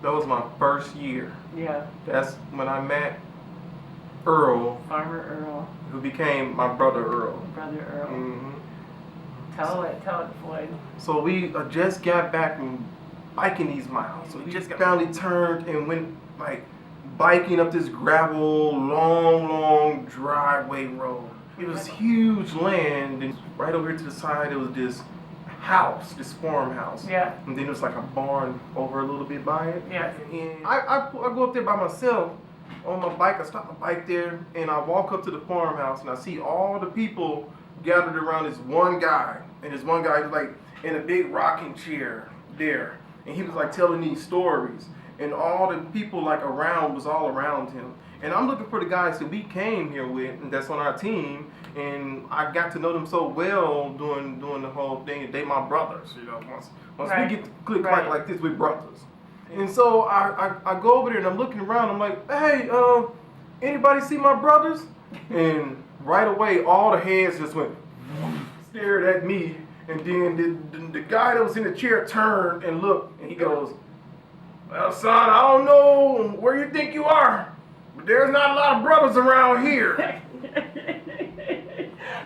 That was my first year. Yeah. That's when I met Earl. Farmer Earl. Who became my brother Earl. Brother Earl. Mm-hmm. Tell it, Floyd. So we just got back from biking these miles. So we just finally turned and went like biking up this gravel, long driveway road. It was huge land, and right over here to the side there was this house, this farmhouse. Yeah. And then there was like a barn over a little bit by it. Yeah. And I go up there by myself on my bike. I stop my bike there, and I walk up to the farmhouse, and I see all the people gathered around this one guy. And this one guy was like in a big rocking chair there, and he was like telling these stories. And all the people like around was all around him. And I'm looking for the guys that we came here with, and that's on our team. And I got to know them so well doing the whole thing. They my brothers, you know. Once Right. we get to click clack like this, we brothers. And so I go over there and I'm looking around. I'm like, hey, anybody see my brothers? And right away, all the heads just went stared at me. And then the guy that was in the chair turned and looked, and he goes, well, son, I don't know where you think you are, but there's not a lot of brothers around here.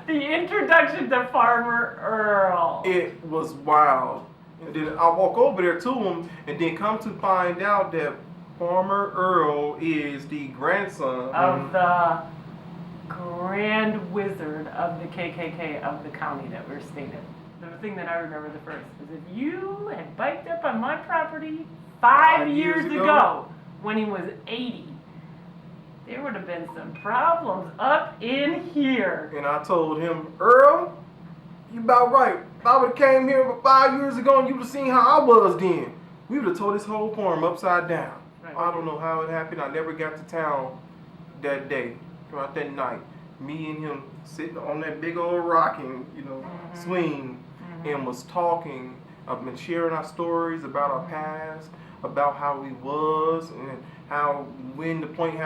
The introduction to Farmer Earl. It was wild. And then I walk over there to him, and then come to find out that Farmer Earl is the grandson of the Grand Wizard of the KKK of the county that we're staying in. The thing that I remember the first is if you had biked up on my property 5 years ago when he was 80, there would have been some problems up in here. And I told him, Earl, you about right. If I would have came here 5 years ago and you would have seen how I was then, we would have tore this whole farm upside down. Right. I don't know how it happened. I never got to town that day, throughout that night. Me and him sitting on that big old rocking, swing, and was talking, and sharing our stories about our past, about how we was, and how when the point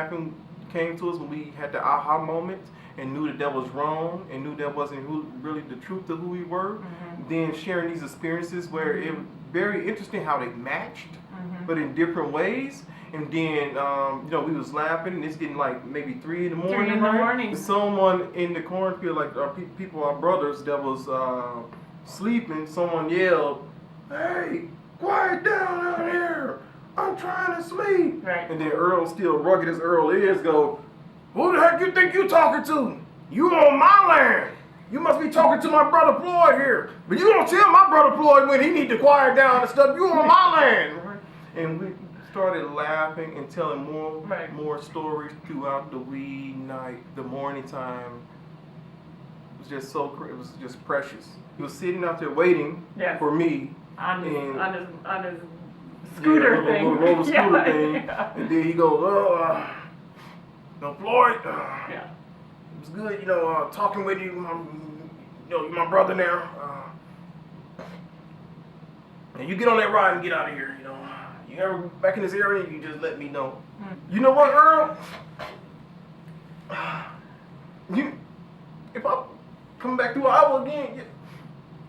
came to us when we had the aha moment and knew that was wrong and knew that wasn't really the truth of who we were. Then sharing these experiences where it was very interesting how they matched, but in different ways. And then, we was laughing, and it's getting like maybe 3 in the morning. 3 in the morning. Someone in the cornfield, like our people, our brothers that was sleeping, someone yelled, hey, quiet down out here. I'm trying to sleep. Right. And then Earl, still rugged as Earl is, go, who the heck you think you talking to? You on my land. You must be talking to my brother Floyd here. But you don't tell my brother Floyd when he need to quiet down and stuff. You on my land. And we started laughing and telling more stories throughout the wee night, the morning time. It was just it was just precious. He was sitting out there waiting for me. On his scooter thing. Little scooter thing. Yeah. And then he goes, Floyd, it was good, talking with you. You're my brother now. And you get on that ride and get out of here, You ever back in this area, you just let me know. You know what, Earl? If I come back through Iowa again,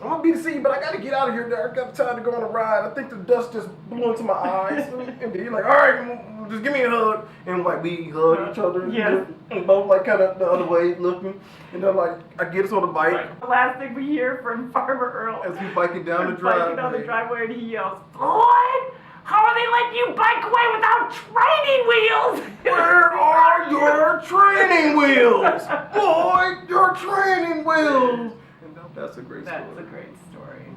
I'm gonna be to see you, but I gotta get out of here. I got time to go on a ride. I think the dust just blew into my eyes. And then you're like, all right, just give me a hug. And like we hug each other. Yeah. And both like kind of the other way looking. And then like I get us on the bike. Right. The last thing we hear from Farmer Earl as we biking down the driveway. Biking down the driveway, and he yells, Floyd, how are they letting you bike away without training wheels? Where are your training wheels? Floyd, your training wheels. That's a great story. That's a great story.